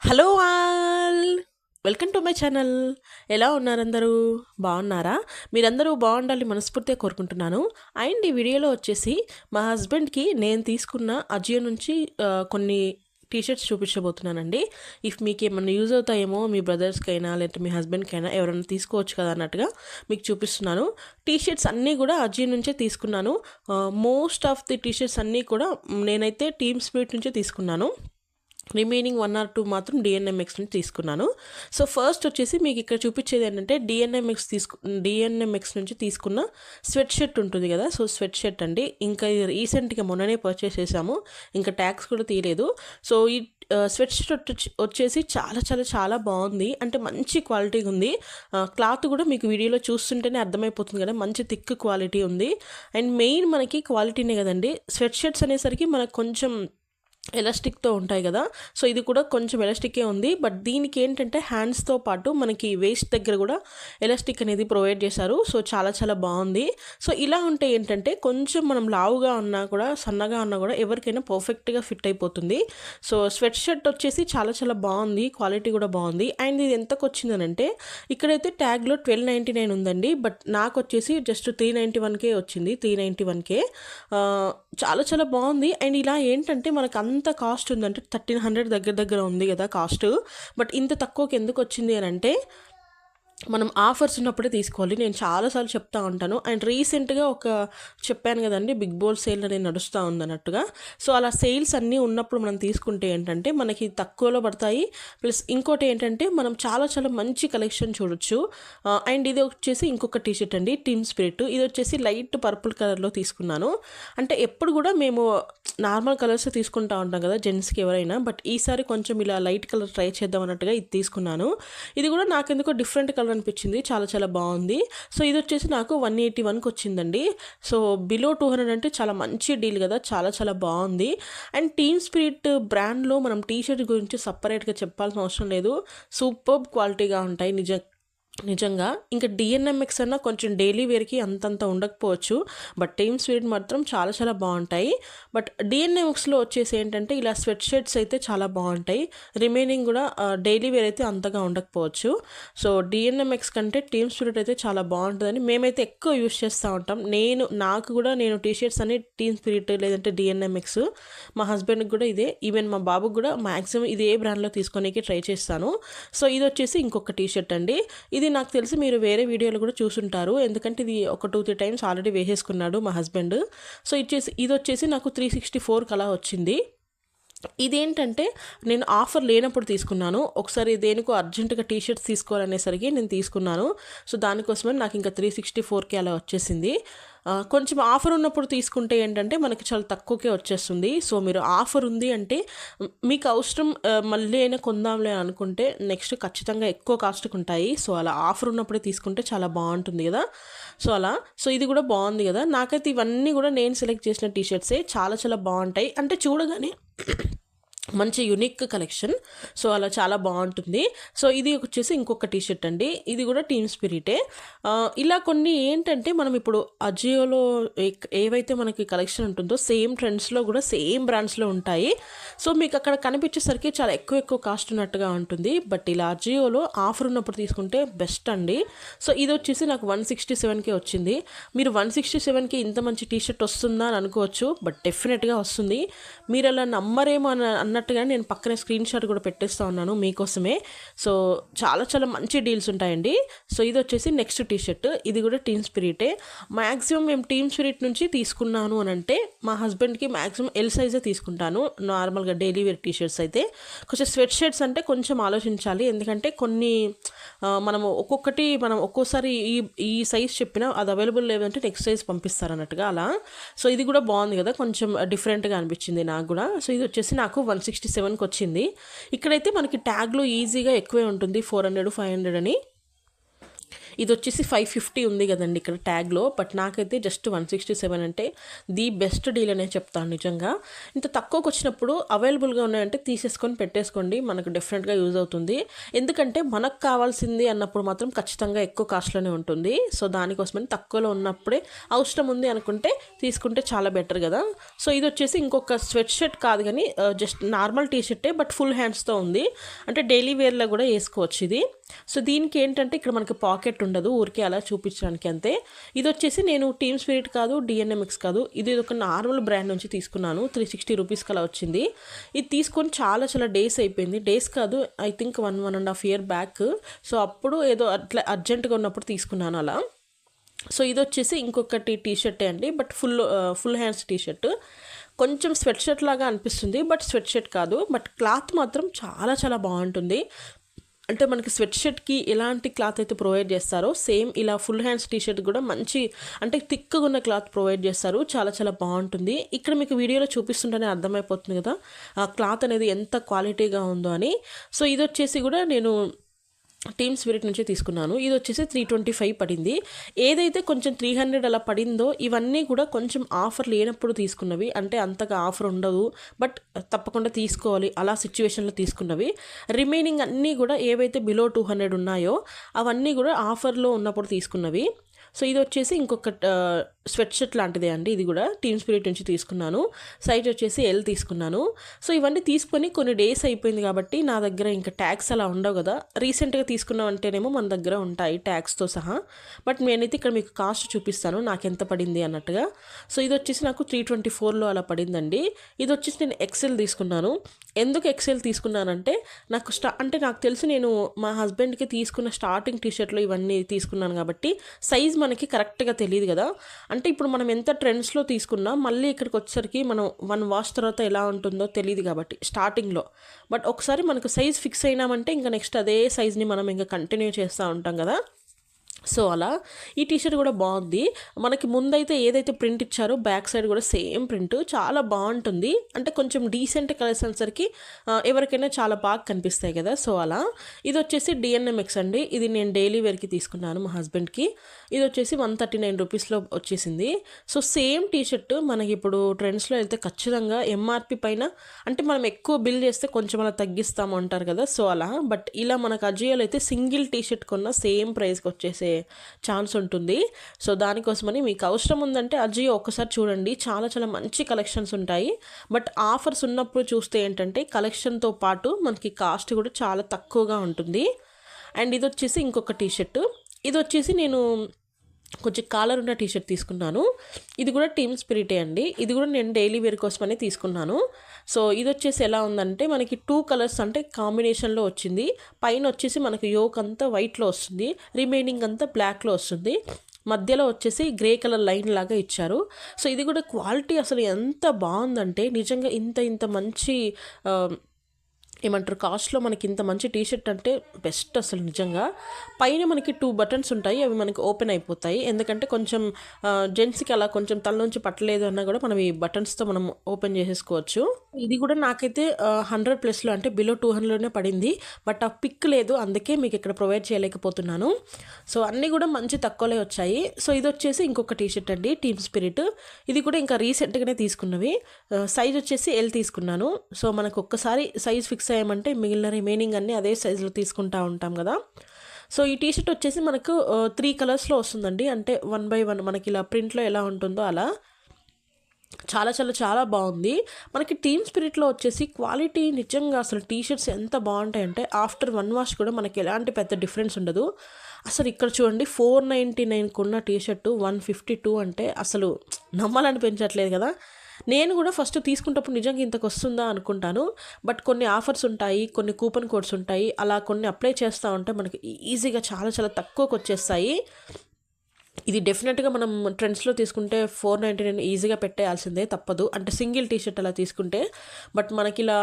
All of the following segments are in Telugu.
Hello all! Welcome to my channel. ఎలా ఉన్నారందరూ? బాగున్నారా? మీరందరూ బాగుండాలి మనస్ఫూర్తిగా కోరుకుంటున్నాను. అండ్ ఈ వీడియోలో వచ్చేసి మా హస్బెండ్కి నేను తీసుకున్న అజియో నుంచి కొన్ని టీషర్ట్స్ చూపించబోతున్నానండి. ఇఫ్ మీకు ఏమన్నా యూజ్ అవుతాయేమో మీ బ్రదర్స్కైనా లేకపోతే మీ హస్బెండ్కైనా ఎవరైనా తీసుకోవచ్చు కదా అన్నట్టుగా మీకు చూపిస్తున్నాను. టీషర్ట్స్ అన్నీ కూడా అజియో నుంచే తీసుకున్నాను. మోస్ట్ ఆఫ్ ది టీషర్ట్స్ అన్నీ కూడా నేనైతే టీమ్ స్పిరిట్ నుంచే తీసుకున్నాను. రిమైనింగ్ 1 or 2 మాత్రం డిఎన్ఎంఎక్స్ నుంచి తీసుకున్నాను. సో ఫస్ట్ వచ్చేసి మీకు ఇక్కడ చూపించేది ఏంటంటే డిఎన్ఎంఎక్స్ నుంచి తీసుకున్న స్వెట్ షర్ట్ ఉంటుంది కదా. సో స్వెట్ షర్ట్ అండి. ఇంకా ఇది రీసెంట్గా మొన్ననే పర్చేస్ చేసాము, ఇంకా ట్యాక్స్ కూడా తీయలేదు. సో ఈ స్వెట్ షర్ట్ వచ్చేసి చాలా చాలా చాలా బాగుంది, అంటే మంచి క్వాలిటీగా ఉంది. క్లాత్ కూడా మీకు వీడియోలో చూస్తుంటేనే అర్థమైపోతుంది కదా, మంచి థిక్ క్వాలిటీ ఉంది. అండ్ మెయిన్ మనకి క్వాలిటీనే కదండి. స్వెట్ షర్ట్స్ అనేసరికి మనకు కొంచెం ఎలాస్టిక్తో ఉంటాయి కదా. సో ఇది కూడా కొంచెం ఎలాస్టికే ఉంది. బట్ దీనికి ఏంటంటే హ్యాండ్స్తో పాటు మనకి వేస్ట్ దగ్గర కూడా ఎలాస్టిక్ అనేది ప్రొవైడ్ చేశారు. సో చాలా చాలా బాగుంది. సో ఇలా ఉంటే ఏంటంటే కొంచెం మనం లావుగా ఉన్నా కూడా సన్నగా ఉన్నా కూడా ఎవరికైనా పర్ఫెక్ట్గా ఫిట్ అయిపోతుంది. సో స్వెట్ షర్ట్ వచ్చేసి చాలా చాలా బాగుంది, క్వాలిటీ కూడా బాగుంది. అండ్ ఇది ఎంతకు వచ్చిందనంటే ఇక్కడైతే ట్యాగ్లో 1299 ఉందండి. బట్ నాకు వచ్చేసి జస్ట్ 391K వచ్చింది. 391K చాలా చాలా బాగుంది. అండ్ ఇలా ఏంటంటే మనకు అంత కాస్ట్ ఉందంటే 1300 దగ్గర దగ్గర ఉంది కదా కాస్ట్. బట్ ఇంత తక్కువకి ఎందుకు వచ్చింది అని అంటే మనం ఆఫర్స్ ఉన్నప్పుడే తీసుకోవాలి. నేను చాలాసార్లు చెప్తా ఉంటాను. అండ్ రీసెంట్గా చెప్పాను కదండి, బిగ్ బోల్ సేల్ అనేది నడుస్తూ ఉందన్నట్టుగా. సో అలా సేల్స్ అన్నీ ఉన్నప్పుడు మనం తీసుకుంటే ఏంటంటే మనకి తక్కువలో పడతాయి. ప్లస్ ఇంకోటి ఏంటంటే మనం చాలా చాలా మంచి కలెక్షన్ చూడొచ్చు. అండ్ ఇది వచ్చేసి ఇంకొక టీషర్ట్ అండి, టీమ్ స్పిరిట్. ఇది వచ్చేసి లైట్ పర్పుల్ కలర్లో తీసుకున్నాను. అంటే ఎప్పుడు కూడా మేము నార్మల్ కలర్స్ తీసుకుంటా ఉంటాం కదా జెంట్స్కి ఎవరైనా, బట్ ఈసారి కొంచెం ఇలా లైట్ కలర్ ట్రై చేద్దాం అన్నట్టుగా ఇది తీసుకున్నాను. ఇది కూడా నాకెందుకో డిఫరెంట్ కలర్ అనిపించింది, చాలా చాలా బాగుంది. సో ఇది వచ్చేసి నాకు 181కి వచ్చిందండి. సో బిలో 200 అంటే చాలా మంచి డీల్ కదా, చాలా చాలా బాగుంది. అండ్ టీమ్ స్పిరిట్ బ్రాండ్లో మనం టీషర్ట్ గురించి సపరేట్గా చెప్పాల్సిన అవసరం లేదు. సూపర్బ్ క్వాలిటీగా ఉంటాయి నిజంగా. ఇంకా డిఎన్ఎంఎక్స్ అన్న కొంచెం డైలీ వేర్కి అంతంత ఉండకపోవచ్చు, బట్ టీమ్ స్పిరిట్ మాత్రం చాలా చాలా బాగుంటాయి. బట్ డిఎన్ఎంఎక్స్లో వచ్చేసి ఏంటంటే ఇలా స్వెట్ షర్ట్స్ అయితే చాలా బాగుంటాయి. రిమైనింగ్ కూడా డైలీ వేర్ అయితే అంతగా ఉండకపోవచ్చు. సో డిఎన్ఎంఎక్స్ కంటే టీమ్ స్పిరిట్ అయితే చాలా బాగుంటుందని మేమైతే ఎక్కువ యూస్ చేస్తూ ఉంటాం. నేను టీషర్ట్స్ అన్ని టీమ్ స్పిరిట్ లేదంటే డిఎన్ఎంఎక్స్. మా హస్బెండ్కి కూడా ఇదే, ఈవెన్ మా బాబుకి కూడా మ్యాక్సిమం ఇదే బ్రాండ్లో తీసుకోనికి ట్రై చేస్తాను. సో ఇది వచ్చేసి ఇంకొక టీషర్ట్ అండి. ఇది నాకు తెలిసి మీరు వేరే వీడియోలో కూడా చూసుంటారు, ఎందుకంటే ఇది ఒక 2-3 టైమ్స్ ఆల్రెడీ వేసేసుకున్నాడు మా హస్బెండ్. సో ఇది వచ్చేసి నాకు 364 అలా వచ్చింది. ఇదేంటంటే నేను ఆఫర్ లేనప్పుడు తీసుకున్నాను. ఒకసారి దేనికో అర్జెంటుగా టీషర్ట్స్ తీసుకోవాలనేసరికి నేను తీసుకున్నాను. సో దానికోసమని నాకు ఇంకా 364కి అలా వచ్చేసింది. కొంచెం ఆఫర్ ఉన్నప్పుడు తీసుకుంటే ఏంటంటే మనకి చాలా తక్కువకే వచ్చేస్తుంది. సో మీరు ఆఫర్ ఉంది అంటే మీకు అవసరం మళ్ళీ అయినా కొందాంలే అనుకుంటే నెక్స్ట్ ఖచ్చితంగా ఎక్కువ కాస్ట్కి ఉంటాయి. సో అలా ఆఫర్ ఉన్నప్పుడే తీసుకుంటే చాలా బాగుంటుంది కదా. సో ఇది కూడా బాగుంది కదా. నాకైతే ఇవన్నీ కూడా నేను సెలెక్ట్ చేసిన టీషర్ట్సే, చాలా చాలా బాగుంటాయి. అంటే చూడగానే మంచి యునిక్ కలెక్షన్. సో అలా చాలా బాగుంటుంది. సో ఇది వచ్చేసి ఇంకొక టీషర్ట్ అండి. ఇది కూడా టీమ్ స్పిరిటే. ఇలా కొన్ని ఏంటంటే మనం ఇప్పుడు అజియోలో ఏవైతే మనకి కలెక్షన్ ఉంటుందో సేమ్ ట్రెండ్స్లో కూడా సేమ్ బ్రాండ్స్లో ఉంటాయి. సో మీకు అక్కడ కనిపించేసరికి చాలా ఎక్కువ కాస్ట్ ఉన్నట్టుగా ఉంటుంది. బట్ ఇలా అజియోలో ఆఫర్ ఉన్నప్పుడు తీసుకుంటే బెస్ట్ అండి. సో ఇది వచ్చేసి నాకు 167కే వచ్చింది. మీరు 167కి ఇంత మంచి టీషర్ట్ వస్తుందా అని అనుకోవచ్చు, బట్ డెఫినెట్గా వస్తుంది. మీరు అలా నమ్మరేమో అన్నట్టుగా నేను పక్కనే స్క్రీన్ షాట్ కూడా పెట్టేస్తూ ఉన్నాను మీకోసమే. సో చాలా చాలా మంచి డీల్స్ ఉంటాయండి. సో ఇది వచ్చేసి నెక్స్ట్ టీషర్ట్. ఇది కూడా టీమ్ స్పిరిటే. మ్యాక్సిమం మేము టీమ్ స్పిరిట్ నుంచి తీసుకున్నాను అని అంటే మా హస్బెండ్కి మ్యాక్సిమం ఎల్ సైజే తీసుకుంటాను నార్మల్గా డైలీ వేర్ టీషర్ట్స్ అయితే. కొంచెం స్వెట్ షర్ట్స్ అంటే కొంచెం ఆలోచించాలి, ఎందుకంటే కొన్ని మనం ఒక్కోసారి ఈ సైజ్ చెప్పినా అది అవైలబుల్ లేదంటే నెక్స్ట్ సైజ్ పంపిస్తారు అన్నట్టుగా అలా. సో ఇది కూడా బాగుంది కదా, కొంచెం డిఫరెంట్గా అనిపించింది నాకు కూడా. సో ఇది వచ్చేసి నాకు 167కి వచ్చింది. ఇక్కడైతే మనకి ట్యాగ్లో ఈజీగా ఎక్కువే ఉంటుంది, 400-500 అని. ఇది వచ్చేసి 550 ఉంది కదండి ఇక్కడ ట్యాగ్లో, బట్ నాకైతే జస్ట్ 167 అంటే ది బెస్ట్ డీల్ అనే చెప్తాను. నిజంగా ఇంత తక్కువకి వచ్చినప్పుడు అవైలబుల్గా ఉన్నాయంటే తీసేసుకొని పెట్టేసుకోండి, మనకు డెఫినెట్గా యూజ్ అవుతుంది. ఎందుకంటే మనకు కావాల్సింది అన్నప్పుడు మాత్రం ఖచ్చితంగా ఎక్కువ కాస్ట్లోనే ఉంటుంది. సో దానికోసమని తక్కువలో ఉన్నప్పుడే అవసరం ఉంది అనుకుంటే తీసుకుంటే చాలా బెటర్ కదా. సో ఇది వచ్చేసి ఇంకొక స్వెట్ షర్ట్ కాదు కానీ జస్ట్ నార్మల్ టీ షర్టే, బట్ ఫుల్ హ్యాండ్స్తో ఉంది. అంటే డైలీ వేర్లో కూడా వేసుకోవచ్చు ఇది. సో దీనికి ఏంటంటే ఇక్కడ మనకి పాకెట్ ఉండదు, ఊరికే అలా చూపించడానికి అంతే. ఇది వచ్చేసి నేను టీమ్ స్పిరిట్ కాదు, డిఎన్ఎంఎక్స్ కాదు, ఇది ఒక నార్మల్ బ్రాండ్ నుంచి తీసుకున్నాను. 360 రూపీస్కి అలా వచ్చింది. ఇది తీసుకొని చాలా చాలా డేస్ అయిపోయింది, డేస్ కాదు I think 1.5 year back. So అప్పుడు ఏదో అట్లా అర్జెంటుగా ఉన్నప్పుడు తీసుకున్నాను అలా. సో ఇది వచ్చేసి ఇంకొకటి టీ షర్టే అండి, but full hands T shirt. కొంచెం స్వెట్ షర్ట్ లాగా అనిపిస్తుంది, బట్ స్వెట్ షర్ట్ కాదు. బట్ క్లాత్ మాత్రం చాలా చాలా బాగుంటుంది. అంటే మనకి స్వెట్ షర్ట్కి ఎలాంటి క్లాత్ అయితే ప్రొవైడ్ చేస్తారో సేమ్ ఇలా ఫుల్ హ్యాండ్స్ టీ షర్ట్ కూడా మంచి అంటే థిక్గా ఉన్న క్లాత్ ప్రొవైడ్ చేస్తారు. చాలా చాలా బాగుంటుంది. ఇక్కడ మీకు వీడియోలో చూపిస్తుంటేనే అర్థమైపోతుంది కదా ఆ క్లాత్ అనేది ఎంత క్వాలిటీగా ఉందో అని. సో ఇది వచ్చేసి కూడా నేను టీమ్ స్పిరిట్ నుంచి తీసుకున్నాను. ఇది వచ్చేసి 325 పడింది. ఏదైతే కొంచెం 300 అలా పడిందో ఇవన్నీ కూడా కొంచెం ఆఫర్ లేనప్పుడు తీసుకున్నవి, అంటే అంతగా ఆఫర్ ఉండదు బట్ తప్పకుండా తీసుకోవాలి అలా సిచ్యువేషన్లో తీసుకున్నవి. రిమైనింగ్ అన్నీ కూడా ఏవైతే బిలో 200 ఉన్నాయో అవన్నీ కూడా ఆఫర్లో ఉన్నప్పుడు తీసుకున్నవి. సో ఇది వచ్చేసి ఇంకొక స్వెట్ షర్ట్ లాంటిదే అండి, ఇది కూడా టీమ్ స్పిరిట్ నుంచి తీసుకున్నాను. సైజ్ వచ్చేసి ఎల్ తీసుకున్నాను. సో ఇవన్నీ తీసుకొని కొన్ని డేస్ అయిపోయింది కాబట్టి నా దగ్గర ఇంకా ట్యాగ్స్ అలా ఉండవు కదా. రీసెంట్గా తీసుకున్నామంటేనేమో మన దగ్గర ఉంటాయి ట్యాగ్స్తో సహా. బట్ నేనైతే ఇక్కడ మీకు కాస్ట్ చూపిస్తాను నాకు ఎంత పడింది అన్నట్టుగా. సో ఇది వచ్చేసి నాకు 324లో అలా పడిందండి. ఇది వచ్చేసి నేను ఎక్సెల్ తీసుకున్నాను. ఎందుకు ఎక్సెల్ తీసుకున్నానంటే నాకు తెలిసి నేను మా హస్బెండ్కి తీసుకున్న స్టార్టింగ్ టీషర్ట్లో ఇవన్నీ తీసుకున్నాను కాబట్టి సైజ్ మనకి కరెక్ట్గా తెలియదు కదా. అంటే ఇప్పుడు మనం ఎంత ట్రెండ్స్లో తీసుకున్నా మళ్ళీ ఇక్కడికి వచ్చేసరికి మనం 1 వాష్ తర్వాత ఎలా ఉంటుందో తెలియదు కాబట్టి స్టార్టింగ్లో. బట్ ఒకసారి మనకు సైజ్ ఫిక్స్ అయినామంటే ఇంకా నెక్స్ట్ అదే సైజ్ని మనం ఇంకా కంటిన్యూ చేస్తూ ఉంటాం కదా. సో అలా ఈ టీషర్ట్ కూడా బాగుంది. మనకి ముందైతే ఏదైతే ప్రింట్ ఇచ్చారో బ్యాక్ సైడ్ కూడా సేమ్ ప్రింట్ చాలా బాగుంటుంది. అంటే కొంచెం డీసెంట్ కలర్స్ అనేసరికి ఎవరికైనా చాలా బాగా కనిపిస్తాయి కదా. సో అలా ఇది వచ్చేసి డిఎన్ఎంఎక్స్ అండి. ఇది నేను డైలీ వేర్కి తీసుకున్నాను మా హస్బెండ్కి. ఇది వచ్చేసి 139 రూపీస్లో వచ్చేసింది. సో సేమ్ టీషర్ట్ మనకి ఇప్పుడు ట్రెండ్స్లో వెళ్తే ఖచ్చితంగా ఎంఆర్పి పైన అంటే మనం ఎక్కువ బిల్ చేస్తే కొంచెం అలా తగ్గిస్తాము అంటారు కదా. సో అలా బట్ ఇలా మనకు అజియోలో అయితే సింగిల్ టీషర్ట్ కొన్న సేమ్ ప్రైస్కి వచ్చేసే ఛాన్స్ ఉంటుంది. సో దానికోసమని మీకు అవసరం ఉందంటే అజియో ఒక్కసారి చూడండి, చాలా చాలా మంచి కలెక్షన్స్ ఉంటాయి. బట్ ఆఫర్స్ ఉన్నప్పుడు చూస్తే ఏంటంటే కలెక్షన్తో పాటు మనకి కాస్ట్ కూడా చాలా తక్కువగా ఉంటుంది. అండ్ ఇది వచ్చేసి ఇంకొక టీషర్ట్. ఇది వచ్చేసి నేను కొంచెం కాలర్ ఉన్న టీషర్ట్ తీసుకున్నాను. ఇది కూడా టీమ్ స్పిరిటే అండి. ఇది కూడా నేను డైలీ వేర్ కోసమనే తీసుకున్నాను. సో ఇది వచ్చేసి ఎలా ఉందంటే మనకి 2 కలర్స్ అంటే కాంబినేషన్లో వచ్చింది. పైన వచ్చేసి మనకి యోక్ అంతా వైట్లో వస్తుంది, రిమైనింగ్ అంతా బ్లాక్లో వస్తుంది. మధ్యలో వచ్చేసి గ్రే కలర్ లైన్ లాగా ఇచ్చారు. సో ఇది కూడా క్వాలిటీ అసలు ఎంత బాగుందంటే నిజంగా ఇంత మంచి ఏమంటారు కాస్ట్లో మనకి ఇంత మంచి టీషర్ట్ అంటే బెస్ట్ అసలు నిజంగా. పైన మనకి 2 బటన్స్ ఉంటాయి, అవి మనకి ఓపెన్ అయిపోతాయి. ఎందుకంటే కొంచెం జెంట్స్కి అలా కొంచెం తల నుంచి పట్టలేదు అన్నా కూడా మనం ఈ బటన్స్తో మనం ఓపెన్ చేసేసుకోవచ్చు. ఇది కూడా నాకైతే 100+లో అంటే బిలో 200లోనే పడింది. బట్ ఆ పిక్ లేదు, అందుకే మీకు ఇక్కడ ప్రొవైడ్ చేయలేకపోతున్నాను. సో అన్నీ కూడా మంచి తక్కువలో వచ్చాయి. సో ఇది వచ్చేసి ఇంకొక టీషర్ట్ అండి, టీమ్ స్పిరిట్. ఇది కూడా ఇంకా రీసెంట్గానే తీసుకున్నవి. సైజ్ వచ్చేసి ఎల్ తీసుకున్నాను. సో మనకు ఒక్కసారి సైజ్ ఫిక్స్ అయ్యామంటే మిగిలిన రిమైనింగ్ అన్నీ అదే సైజులో తీసుకుంటూ ఉంటాం కదా. సో ఈ టీషర్ట్ వచ్చేసి మనకు 3 కలర్స్లో వస్తుందండి. అంటే 1 by 1 మనకి ఇలా ప్రింట్లో ఎలా ఉంటుందో అలా చాలా చాలా చాలా బాగుంది. మనకి టీమ్ స్పిరిట్లో వచ్చేసి క్వాలిటీ నిజంగా అసలు టీషర్ట్స్ ఎంత బాగుంటాయంటే ఆఫ్టర్ 1 వాష్ కూడా మనకి ఎలాంటి పెద్ద డిఫరెన్స్ ఉండదు. అసలు ఇక్కడ చూడండి 499 కొన్న టీషర్టు 152 అంటే అసలు నమ్మాలనిపించట్లేదు కదా. నేను కూడా ఫస్ట్ తీసుకున్నప్పుడు నిజంగా ఇంతకు వస్తుందా అనుకుంటాను. బట్ కొన్ని ఆఫర్స్ ఉంటాయి, కొన్ని కూపన్ కోడ్స్ ఉంటాయి, అలా కొన్ని అప్లై చేస్తూ ఉంటే మనకి ఈజీగా చాలా చాలా తక్కువకి వచ్చేస్తాయి. ఇది డెఫినెట్గా మనం ట్రెండ్స్లో తీసుకుంటే 499 ఈజీగా పెట్టేయాల్సిందే, తప్పదు. అంటే సింగిల్ టీషర్ట్ అలా తీసుకుంటే. బట్ మనకి ఇలా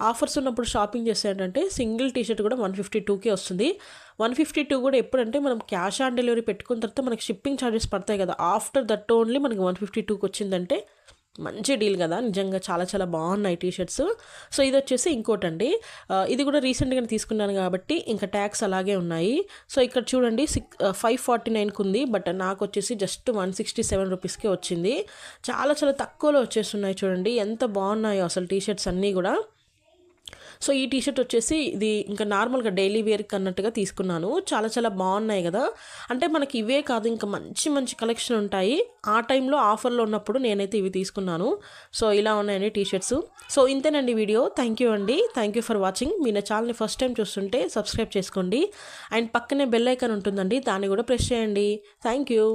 ఆఫర్స్ ఉన్నప్పుడు షాపింగ్ చేస్తే ఏంటంటే సింగిల్ టీషర్ట్ కూడా 152కే వస్తుంది. 152 కూడా ఎప్పుడంటే మనం క్యాష్ ఆన్ డెలివరీ పెట్టుకున్న తర్వాత మనకి షిప్పింగ్ ఛార్జెస్ పడతాయి కదా, ఆఫ్టర్ దట్ ఓన్లీ మనకి 152కి వచ్చిందంటే మంచి డీల్ కదా నిజంగా, చాలా చాలా బాగున్నాయి టీ షర్ట్స్. సో ఇది వచ్చేసి ఇంకోటండి, ఇది కూడా రీసెంట్గానే తీసుకున్నాను కాబట్టి ఇంకా ట్యాక్స్ అలాగే ఉన్నాయి. సో ఇక్కడ చూడండి 549కి ఉంది, బట్ నాకు వచ్చేసి జస్ట్ 167 రూపీస్కే వచ్చింది. చాలా చాలా తక్కువలో వచ్చేస్తున్నాయి చూడండి, ఎంత బాగున్నాయో అసలు టీ షర్ట్స్ అన్నీ కూడా. సో ఈ టీషర్ట్ వచ్చేసి ఇది ఇంకా నార్మల్గా డైలీ వేర్కి అన్నట్టుగా తీసుకున్నాను. చాలా చాలా బాగున్నాయి కదా. అంటే మనకి ఇవే కాదు, ఇంకా మంచి మంచి కలెక్షన్ ఉంటాయి. ఆ టైంలో ఆఫర్లో ఉన్నప్పుడు నేనైతే ఇవి తీసుకున్నాను. సో ఇలా ఉన్నాయండి టీషర్ట్స్. సో ఇంతేనండి వీడియో. థ్యాంక్ యూ అండి, థ్యాంక్ యూ ఫర్ వాచింగ్. మీ నా ఛానల్ని ఫస్ట్ టైం చూస్తుంటే సబ్స్క్రైబ్ చేసుకోండి. అండ్ పక్కనే బెల్ ఐకాన్ ఉంటుందండి, దాన్ని కూడా ప్రెస్ చేయండి. Thank you.